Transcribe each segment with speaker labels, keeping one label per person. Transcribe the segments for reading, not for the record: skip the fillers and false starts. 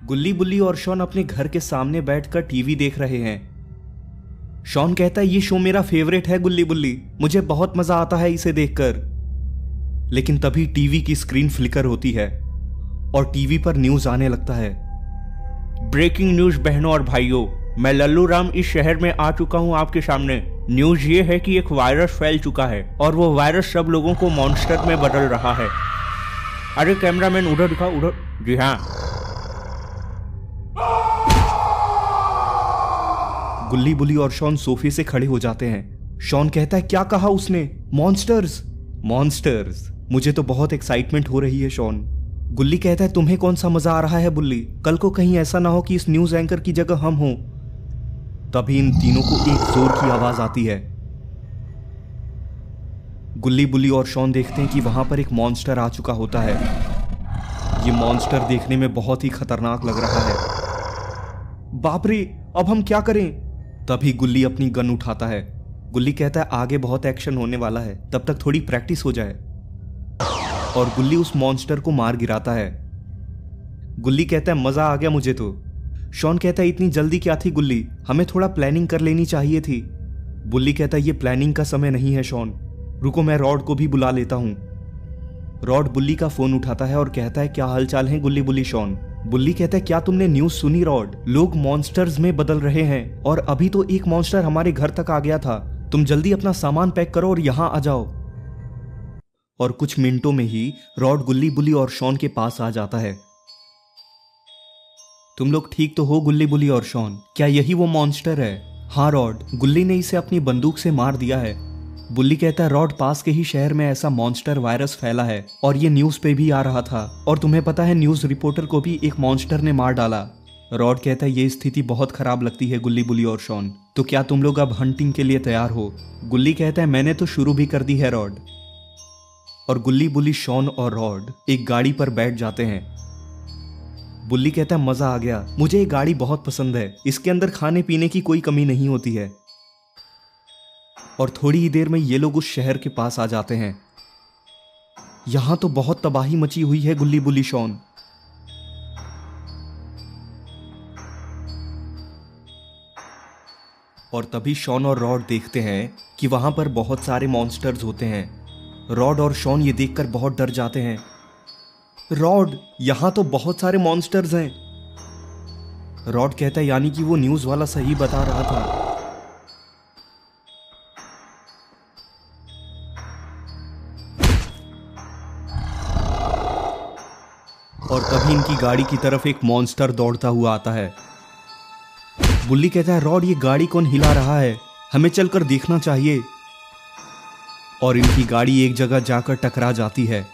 Speaker 1: गुल्ली बुल्ली और शॉन अपने घर के सामने बैठकर टीवी देख रहे हैं। शॉन कहता है ये शो मेरा फेवरेट है गुल्ली बुल्ली, मुझे बहुत मजा आता है इसे देखकर। लेकिन तभी टीवी की स्क्रीन फ्लिकर होती है और टीवी पर न्यूज आने लगता है। ब्रेकिंग न्यूज बहनों और भाइयों, मैं लल्लू राम इस शहर में आ चुका हूं आपके सामने। न्यूज ये है कि एक वायरस फैल चुका है और वो वायरस सब लोगों को मॉन्स्टर में बदल रहा है। अरे कैमरामैन उधर दिखा, उधर। जी हाँ। गुल्ली बुल्ली और शॉन सोफे से खड़े हो जाते हैं। शॉन कहता है क्या कहा उसने? मॉन्स्टर्स। मॉन्स्टर्स, मुझे तो बहुत एक्साइटमेंट हो रही है शॉन। गुल्ली कहता है तुम्हें कौन सा मजा आ रहा है बुल्ली? कल को कहीं ऐसा ना हो कि इस न्यूज एंकर की जगह हम हों। तभी इन तीनों को एक जोर की आवाज आती है। गुल्ली बुल्ली और शॉन देखते हैं कि वहां पर एक मॉन्स्टर आ चुका होता है। ये मॉन्स्टर देखने में बहुत ही खतरनाक लग रहा है। बाप रे, अब हम क्या करें? तभी गुल्ली अपनी गन उठाता है। गुल्ली कहता है आगे बहुत एक्शन होने वाला है, तब तक थोड़ी प्रैक्टिस हो जाए। और गुल्ली उस मॉन्स्टर को मार गिराता है। गुल्ली कहता है मजा आ गया मुझे तो। शॉन कहता है इतनी जल्दी क्या थी गुल्ली, हमें थोड़ा प्लानिंग कर लेनी चाहिए थी। बुल्ली कहता है ये प्लानिंग का समय नहीं है शॉन, रुको मैं रॉड को भी बुला लेता हूं। रॉड बुल्ली का फोन उठाता है और कहता है क्या हालचाल है गुल्ली बुल्ली शॉन। बुल्ली कहता है क्या तुमने न्यूज सुनी रॉड? लोग मॉन्स्टर्स में बदल रहे हैं और अभी तो एक मॉन्स्टर हमारे घर तक आ गया था। तुम जल्दी अपना सामान पैक करो और यहां आ जाओ। और कुछ मिनटों में ही रॉड गुल्ली बुल्ली और शॉन के पास आ जाता है। तुम लोग ठीक तो हो गुल्ली बुल्ली और शॉन? क्या यही वो मॉन्स्टर है? हाँ रॉड, गुल्ली ने इसे अपनी बंदूक से मार दिया है। बुल्ली कहता है रॉड पास के ही शहर में ऐसा मॉन्स्टर वायरस फैला है और ये न्यूज पे भी आ रहा था, और तुम्हें पता है न्यूज रिपोर्टर को भी एक मॉन्स्टर ने मार डाला। रॉड कहता है ये स्थिति बहुत खराब लगती है गुल्ली बुल्ली और शॉन, तो क्या तुम लोग अब हंटिंग के लिए तैयार हो? गुल्ली कहता है मैंने तो शुरू भी कर दी है रॉड। और गुल्ली बुल्ली शॉन और रॉड एक गाड़ी पर बैठ जाते हैं। बुल्ली कहता है मजा आ गया, मुझे ये गाड़ी बहुत पसंद है, इसके अंदर खाने पीने की कोई कमी नहीं होती है। और थोड़ी ही देर में ये लोग उस शहर के पास आ जाते हैं। यहां तो बहुत तबाही मची हुई है गुल्ली बुल्ली शॉन। और तभी शॉन और रॉड देखते हैं कि वहां पर बहुत सारे मॉन्स्टर्स होते हैं। रॉड और शॉन ये देखकर बहुत डर जाते हैं। रॉड, यहां तो बहुत सारे मॉन्स्टर्स हैं। रॉड कहता है यानी कि वो न्यूज वाला सही बता रहा था। और तभी इनकी गाड़ी की तरफ एक मॉन्स्टर दौड़ता हुआ आता है। बुल्ली कहता है रॉड ये गाड़ी कौन हिला रहा है, हमें चलकर देखना चाहिए। और इनकी गाड़ी एक जगह जाकर टकरा जाती है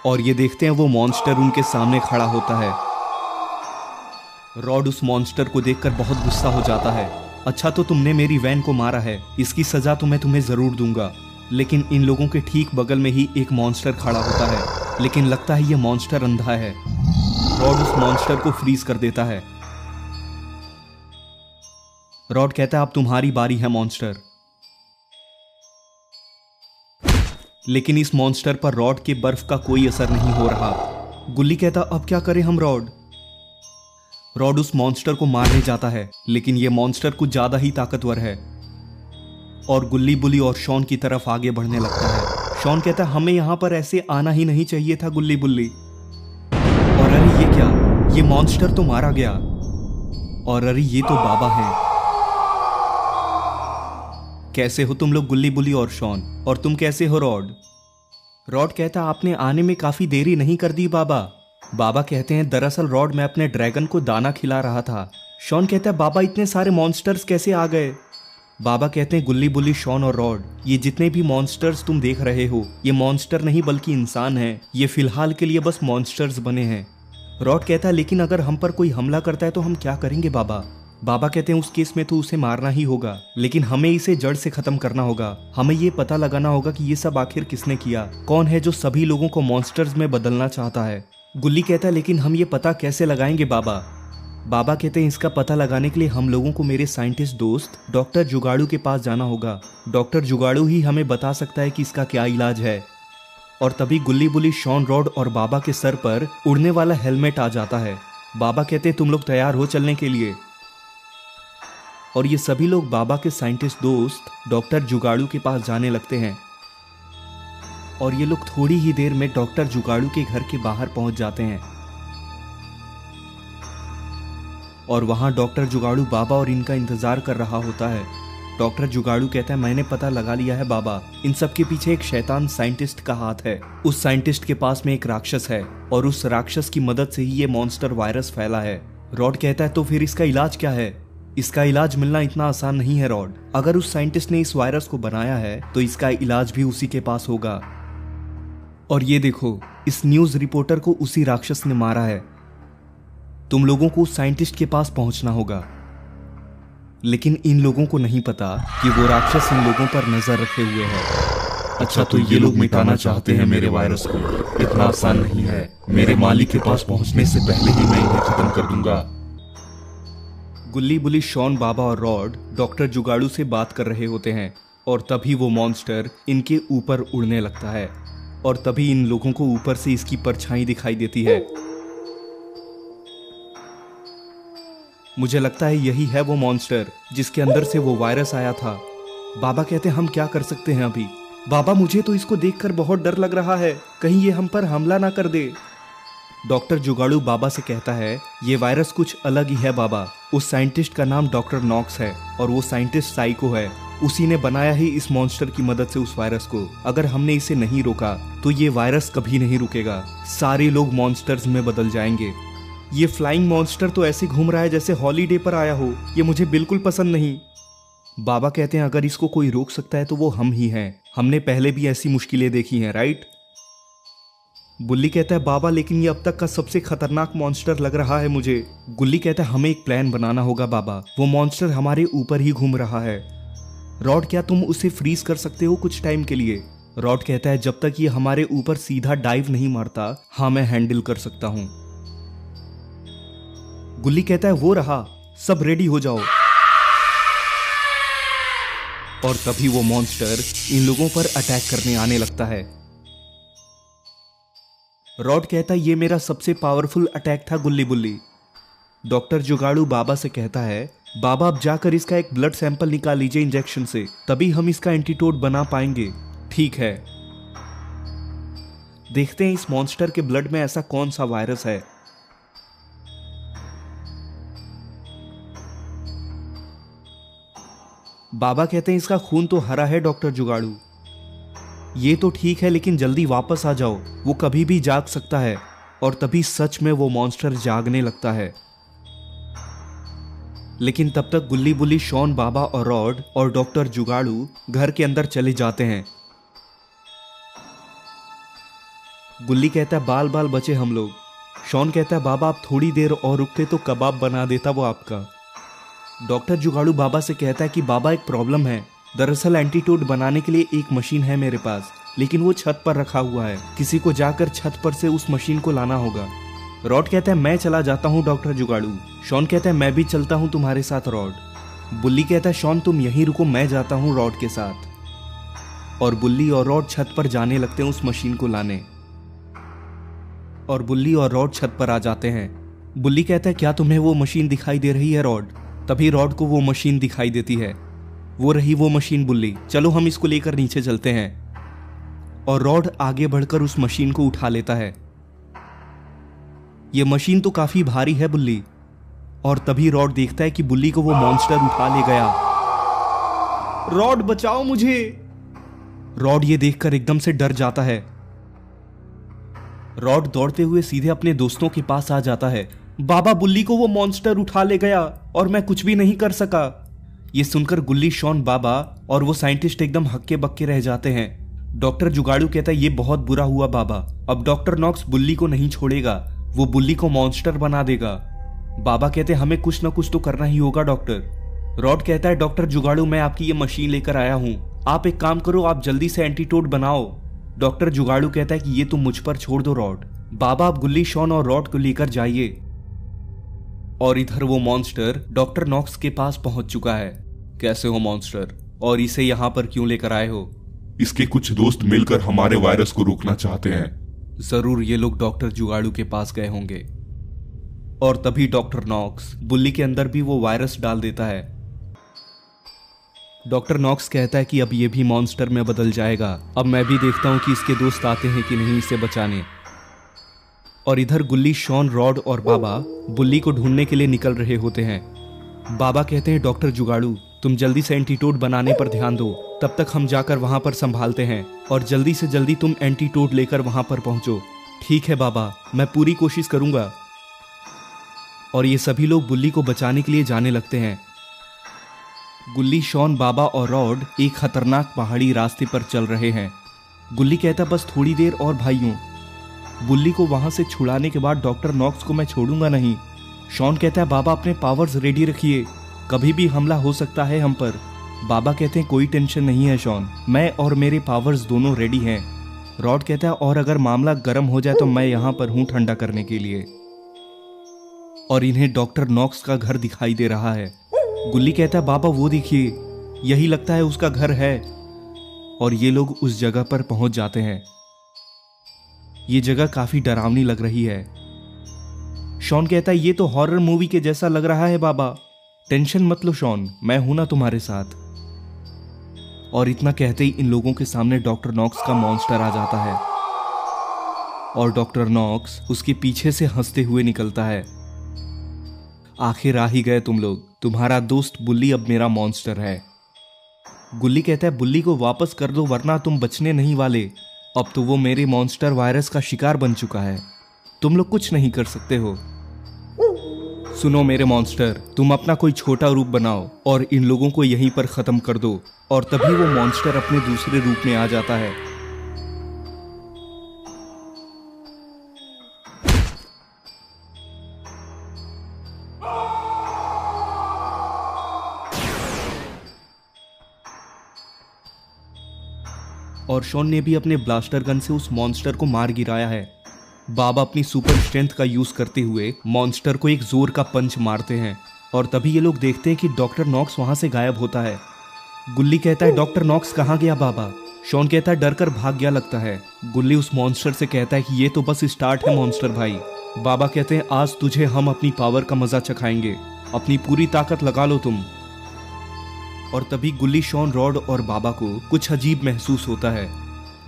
Speaker 1: और ये देखते हैं वो मॉन्स्टर उनके सामने खड़ा होता है। रॉड उस मॉन्स्टर को देखकर बहुत गुस्सा हो जाता है। अच्छा तो तुमने मेरी वैन को मारा है, इसकी सजा तो मैं तुम्हें जरूर दूंगा। लेकिन इन लोगों के ठीक बगल में ही एक मॉन्स्टर खड़ा होता है, लेकिन लगता है ये मॉन्स्टर अंधा है। रॉड उस मॉन्स्टर को फ्रीज कर देता है। रॉड कहता है अब तुम्हारी बारी है मॉन्स्टर। लेकिन इस मॉन्स्टर पर रॉड के बर्फ का कोई असर नहीं हो रहा। गुल्ली कहता अब क्या करें हम रॉड? रॉड उस मॉन्स्टर को मारने जाता है, लेकिन यह मॉन्स्टर कुछ ज्यादा ही ताकतवर है और गुल्ली बुल्ली और शॉन की तरफ आगे बढ़ने लगता है। शॉन कहता है हमें यहां पर ऐसे आना ही नहीं चाहिए था गुल्ली बुल्ली। और अरे ये क्या, ये मॉन्स्टर तो मारा गया। और अरे ये तो बाबा हैं। कैसे हो तुम लोग गुल्ली बुल्ली और शॉन? और तुम कैसे हो रॉड? रॉड कहता आपने आने में काफी देरी नहीं कर दी बाबा। बाबा कहते हैं दरअसल रॉड मैं अपने ड्रैगन को दाना खिला रहा था। शॉन कहता है बाबा इतने सारे मॉन्स्टर्स कैसे आ गए? बाबा कहते हैं गुल्ली बुल्ली शॉन और रॉड, ये जितने भी मॉन्स्टर्स तुम देख रहे हो ये मॉन्स्टर नहीं बल्कि इंसान हैं। ये फिलहाल के लिए बस मॉन्स्टर्स बने हैं। रॉड कहता है लेकिन अगर हम पर कोई हमला करता है तो हम क्या करेंगे बाबा? बाबा कहते हैं उस केस में तो उसे मारना ही होगा, लेकिन हमें इसे जड़ से खत्म करना होगा। हमें ये पता लगाना होगा कि ये सब आखिर किसने किया, कौन है जो सभी लोगों को मॉन्स्टर्स में बदलना चाहता है। गुल्ली कहता है लेकिन हम ये पता कैसे लगाएंगे बाबा? बाबा कहते हैं इसका पता लगाने के लिए हम लोगों को मेरे साइंटिस्ट दोस्त डॉक्टर जुगाड़ू के पास जाना होगा। डॉक्टर जुगाड़ू ही हमें बता सकता है कि इसका क्या इलाज है। और तभी गुल्ली बुल्ली शॉन, रॉड और बाबा के सर पर उड़ने वाला हेलमेट आ जाता है बाबा कहते तुम लोग तैयार हो चलने के लिए। और ये सभी लोग बाबा के साइंटिस्ट दोस्त डॉक्टर जुगाड़ू के पास जाने लगते हैं। और ये लोग थोड़ी ही देर में डॉक्टर जुगाड़ू के घर के बाहर पहुंच जाते हैं। और वहां डॉक्टर जुगाड़ू बाबा और इनका इंतजार कर रहा होता है। डॉक्टर जुगाड़ू कहता है मैंने पता लगा लिया है बाबा, इन सब के पीछे एक शैतान साइंटिस्ट का हाथ है। उस साइंटिस्ट के पास में एक राक्षस है और उस राक्षस की मदद से ही ये मॉन्स्टर वायरस फैला है। रॉड कहता है तो फिर इसका इलाज क्या है? इसका इलाज मिलना इतना आसान नहीं है रॉड। अगर उस साइंटिस्ट ने इस वायरस को बनाया है तो इसका इलाज भी उसी के पास होगा। और ये देखो, इस न्यूज रिपोर्टर को उसी राक्षस ने मारा है। तुम लोगों को उस साइंटिस्ट के पास पहुंचना होगा। लेकिन इन लोगों को नहीं पता कि वो राक्षस इन लोगों पर नजर रखे हुए है।
Speaker 2: अच्छा, तो ये लोग मिटाना चाहते हैं मेरे वायरस को। इतना आसान नहीं है। मेरे मालिक के पास पहुंचने से पहले ही मैं इन्हें खत्म कर दूंगा।
Speaker 1: गुल्ली बुली, शॉन, बाबा और रॉड डॉक्टर जुगाड़ू से बात कर रहे होते हैं। और तभी वो मॉन्स्टर इनके ऊपर उड़ने लगता है। और तभी इन लोगों को ऊपर से इसकी परछाई दिखाई देती है। मुझे लगता है यही है वो मॉन्स्टर जिसके अंदर से वो वायरस आया था। बाबा कहते हैं हम क्या कर सकते हैं अभी? बाबा मुझे तो इसको देखकर बहुत डर लग रहा है, कहीं ये हम पर हमला ना कर दे। डॉक्टर जुगाड़ू बाबा से कहता है ये वायरस कुछ अलग ही है बाबा। उस साइंटिस्ट का नाम डॉक्टर नॉक्स है और वो साइंटिस्ट साइको है। उसी ने बनाया ही इस मॉन्स्टर की मदद से उस वायरस को। अगर हमने इसे नहीं रोका तो ये वायरस कभी नहीं रुकेगा। सारे लोग मॉन्स्टर्स में बदल जाएंगे। ये फ्लाइंग मॉन्स्टर तो ऐसे घूम रहा है जैसे हॉलीडे पर आया हो। ये मुझे बिल्कुल पसंद नहीं। बाबा कहते हैं अगर इसको कोई रोक सकता है तो वो हम ही हैं। हमने पहले भी ऐसी मुश्किलें देखी हैं, राइट? बुल्ली कहता है बाबा लेकिन ये अब तक का सबसे खतरनाक मॉन्स्टर लग रहा है मुझे। गुल्ली कहता है हमें एक प्लान बनाना होगा बाबा, वो मॉन्स्टर हमारे ऊपर ही घूम रहा है। रॉड क्या तुम उसे फ्रीज कर सकते हो कुछ टाइम के लिए? रॉड कहता है जब तक ये हमारे ऊपर सीधा डाइव नहीं मारता, हाँ मैं हैंडल कर सकता हूं। गुल्ली कहता है वो रहा, सब रेडी हो जाओ। और तभी वो मॉन्स्टर इन लोगों पर अटैक करने आने लगता है। रॉड कहता है ये मेरा सबसे पावरफुल अटैक था गुल्ली बुल्ली। डॉक्टर जुगाड़ू बाबा से कहता है बाबा अब जाकर इसका एक ब्लड सैंपल निकाल लीजिए इंजेक्शन से, तभी हम इसका एंटीडोट बना पाएंगे। ठीक है। देखते हैं इस मॉन्स्टर के ब्लड में ऐसा कौन सा वायरस है। बाबा कहते हैं इसका खून तो हरा है डॉक्टर जुगाड़ू। ये तो ठीक है लेकिन जल्दी वापस आ जाओ, वो कभी भी जाग सकता है। और तभी सच में वो मॉन्स्टर जागने लगता है। लेकिन तब तक गुल्ली बुल्ली, शॉन, बाबा और रॉड और डॉक्टर जुगाड़ू घर के अंदर चले जाते हैं। गुल्ली कहता है बाल बाल बचे हम लोग। शॉन कहता है बाबा आप थोड़ी देर और रुकते तो कबाब बना देता वो आपका। डॉक्टर जुगाड़ू बाबा से कहता है कि बाबा एक प्रॉब्लम है। दरअसल एंटीडोट बनाने के लिए एक मशीन है मेरे पास, लेकिन वो छत पर रखा हुआ है। किसी को जाकर छत पर से उस मशीन को लाना होगा। रॉड कहता है मैं चला जाता हूँ डॉक्टर जुगाड़ू। शॉन कहता है मैं भी चलता हूँ तुम्हारे साथ रॉड। बुल्ली कहता है शॉन तुम यहीं रुको, मैं जाता हूँ रॉड के साथ। और बुल्ली और रॉड छत पर जाने लगते हैं उस मशीन को लाने। और बुल्ली और रॉड छत पर आ जाते हैं। बुल्ली कहता है क्या तुम्हें वो मशीन दिखाई दे रही है रॉड? तभी रॉड को वो मशीन दिखाई देती है। वो रही वो मशीन बुल्ली, चलो हम इसको लेकर नीचे चलते हैं। और रॉड आगे बढ़कर उस मशीन को उठा लेता है। ये मशीन तो काफी भारी है बुल्ली। और तभी रॉड देखता है कि बुल्ली को वो मॉन्स्टर उठा ले गया। रॉड बचाओ मुझे। रॉड ये देखकर एकदम से डर जाता है। रॉड दौड़ते हुए सीधे अपने दोस्तों के पास आ जाता है। बाबा बुल्ली को वो मॉन्स्टर उठा ले गया और मैं कुछ भी नहीं कर सका। ये सुनकर गुल्ली, शॉन, बाबा और वो साइंटिस्ट एकदम हक्के बक्के रह जाते हैं। डॉक्टर जुगाड़ू कहता है ये बहुत बुरा हुआ बाबा, अब डॉक्टर नॉक्स बुल्ली को नहीं छोड़ेगा, वो बुल्ली को मॉन्स्टर बना देगा। बाबा कहते हैं हमें कुछ ना कुछ तो करना ही होगा डॉक्टर। रॉड कहता है डॉक्टर जुगाड़ू मैं आपकी ये मशीन लेकर आया हूं, आप एक काम करो, आप जल्दी से एंटीडोट बनाओ। डॉक्टर जुगाड़ू कहता है कि ये तुम मुझ पर छोड़ दो रॉड। बाबा आप गुल्ली, शॉन और रॉड को लेकर जाइए। और इधर वो मॉन्स्टर डॉक्टर नॉक्स के पास पहुंच चुका है। कैसे हो मॉन्स्टर, और इसे यहाँ पर क्यों लेकर आए हो?
Speaker 2: इसके कुछ दोस्त मिलकर हमारे वायरस को रोकना चाहते हैं।
Speaker 1: जरूर ये लोग डॉक्टर जुगाड़ू के पास गए होंगे। और तभी डॉक्टर नॉक्स बुल्ली के अंदर भी वो वायरस डाल देता है। डॉक्टर नॉक्स कहता है कि अब ये भी मॉन्स्टर में बदल जाएगा। अब मैं भी देखता हूँ कि इसके दोस्त आते हैं कि नहीं इसे बचाने। और इधर गुल्ली, शॉन, रॉड और बाबा बुल्ली को ढूंढने के लिए निकल रहे होते हैं। बाबा कहते हैं डॉक्टर जुगाड़ू, तुम जल्दी से एंटीटोड बनाने पर ध्यान दो, तब तक हम जाकर वहां पर संभालते हैं और जल्दी से जल्दी तुम एंटीटोड लेकर वहां पर पहुंचो। ठीक है बाबा, मैं पूरी कोशिश करूंगा। और ये सभी लोग बुल्ली को बचाने के लिए जाने लगते हैं। गुल्ली, शॉन, बाबा और रॉड एक खतरनाक पहाड़ी रास्ते पर चल रहे हैं। गुल्ली कहता बस थोड़ी देर और भाइयों। बुल्ली को वहां से छुड़ाने के बाद डॉक्टर नॉक्स को मैं छोड़ूंगा नहीं। शॉन कहता है बाबा अपने पावर्स रेडी रखिए, कभी भी हमला हो सकता है हम पर। बाबा कहते हैं कोई टेंशन नहीं है शॉन, मैं और मेरे पावर्स दोनों रेडी हैं। रॉड कहता है और अगर मामला गर्म हो जाए तो मैं यहाँ पर हूँ ठंडा करने के लिए। और इन्हें डॉक्टर नॉक्स का घर दिखाई दे रहा है। गुल्ली कहता है बाबा वो देखिए, यही लगता है उसका घर है। और ये लोग उस जगह पर पहुंच जाते हैं। ये जगह काफी डरावनी लग रही है। शॉन कहता है ये तो हॉरर मूवी के जैसा लग रहा है बाबा, टेंशन मत लो शॉन, मैं हूं ना तुम्हारे साथ। और इतना कहते ही इन लोगों के सामने डॉक्टर नॉक्स का मॉन्स्टर आ जाता है और डॉक्टर नॉक्स उसके पीछे से हंसते हुए निकलता है। आखिर आ ही गए तुम लोग, तुम्हारा दोस्त बुल्ली अब मेरा मॉन्स्टर है। गुल्ली कहता है बुल्ली को वापस कर दो वरना तुम बचने नहीं वाले। अब तो वो मेरे मॉन्स्टर वायरस का शिकार बन चुका है, तुम लोग कुछ नहीं कर सकते हो। सुनो मेरे मॉन्स्टर, तुम अपना कोई छोटा रूप बनाओ और इन लोगों को यहीं पर खत्म कर दो। और तभी वो मॉन्स्टर अपने दूसरे रूप में आ जाता है। और शॉन ने भी अपने ब्लास्टर गन से उस मॉन्स्टर को मार गिराया है। बाबा अपनी सुपर स्ट्रेंथ का यूज करते हुए मॉन्स्टर को एक जोर का पंच मारते हैं और तभी ये लोग देखते हैं कि डॉक्टर नॉक्स वहां से गायब होता है। गुल्ली कहता है डॉक्टर नॉक्स कहाँ गया बाबा? शॉन कहता है डर कर भाग गया लगता है। गुल्ली उस मॉन्स्टर से कहता है कि ये तो बस स्टार्ट है मॉन्स्टर भाई। बाबा कहते हैं आज तुझे हम अपनी पावर का मजा चखाएंगे, अपनी पूरी ताकत लगा लो तुम। और तभी गुल्ली, शॉन, रॉड और बाबा को कुछ अजीब महसूस होता है,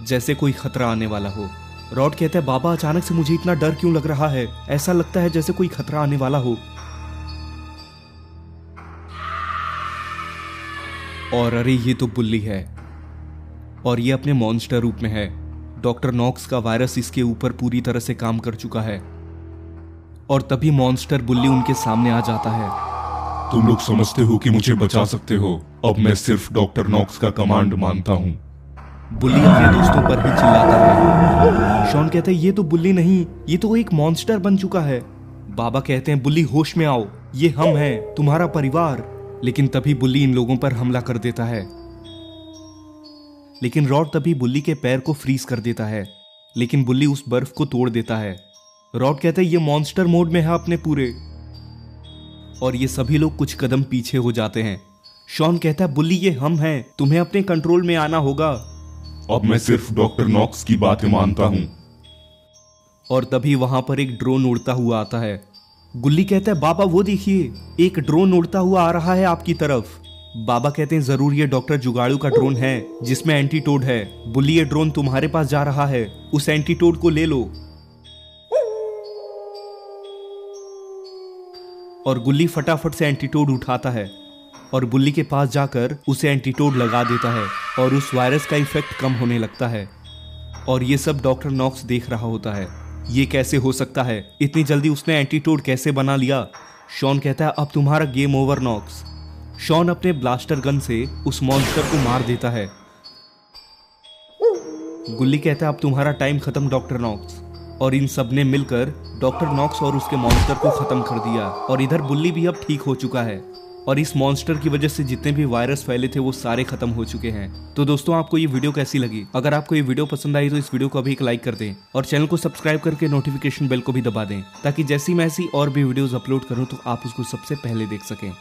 Speaker 1: जैसे कोई खतरा आने वाला हो। रॉड कहता है बाबा अचानक से मुझे इतना डर क्यों लग रहा है, ऐसा लगता है जैसे कोई खतरा आने वाला हो। और अरे ये तो बुल्ली है और ये अपने मॉन्स्टर रूप में है। डॉक्टर नॉक्स का वायरस इसके ऊपर पूरी तरह से काम कर चुका है। और तभी मॉन्स्टर बुल्ली उनके सामने आ जाता है।
Speaker 2: तुम लोग समझते हो कि मुझे बचा सकते हो, अब मैं सिर्फ डॉक्टर नॉक्स का कमांड मानता हूँ।
Speaker 1: बुल्ली अपने दोस्तों पर ही चिल्लाता है। शॉन कहते हैं ये तो बुल्ली नहीं, ये तो एक मॉन्स्टर बन चुका है। बाबा कहते हैं बुल्ली होश में आओ, ये हम हैं, तुम्हारा परिवार। लेकिन तभी बुल्ली इन लोगों पर हमला कर देता है। लेकिन रॉड तभी बुल्ली के पैर को फ्रीज कर देता है, लेकिन बुल्ली उस बर्फ को तोड़ देता है। रॉड कहते हैं ये मॉन्स्टर मोड में है अपने पूरे। और ये सभी लोग कुछ कदम पीछे हो जाते हैं। शॉन कहता है बुल्ली ये हम हैं, तुम्हें अपने कंट्रोल में आना होगा।
Speaker 2: अब मैं सिर्फ डॉक्टर नॉक्स की बातें मानता हूँ।
Speaker 1: और तभी वहां पर एक ड्रोन उड़ता हुआ आता है। गुल्ली कहता है बाबा वो देखिए, एक ड्रोन उड़ता हुआ आ रहा है आपकी तरफ। बाबा कहते हैं जरूर ये डॉक्टर जुगाड़ू का ड्रोन है जिसमें एंटीटोड है। बुल्ली ये ड्रोन तुम्हारे पास जा रहा है, उस एंटीटोड को ले लो। और गुल्ली फटाफट से एंटीटोड उठाता है और बुल्ली के पास जाकर उसे एंटीटोड लगा देता है और उस वायरस का इफेक्ट कम होने लगता है। और ये सब डॉक्टर नॉक्स देख रहा होता है। ये कैसे हो सकता है, इतनी जल्दी उसने एंटीटोड कैसे बना लिया? शॉन कहता है अब तुम्हारा गेम ओवर नॉक्स। शॉन अपने ब्लास्टर गन से उस मॉन्स्टर को मार देता है। गुल्ली कहता है अब तुम्हारा टाइम खत्म डॉक्टर नॉक्स। और इन सब ने मिलकर डॉक्टर नॉक्स और उसके मॉन्स्टर को खत्म कर दिया। और इधर बुल्ली भी अब ठीक हो चुका है और इस मॉन्स्टर की वजह से जितने भी वायरस फैले थे वो सारे खत्म हो चुके हैं। तो दोस्तों आपको ये वीडियो कैसी लगी? अगर आपको ये वीडियो पसंद आई तो इस वीडियो को अभी एक लाइक कर दें और चैनल को सब्सक्राइब करके नोटिफिकेशन बेल को भी दबा दें ताकि जैसी मैं ऐसी और भी वीडियोस अपलोड करूं तो आप उसको सबसे पहले देख सकें।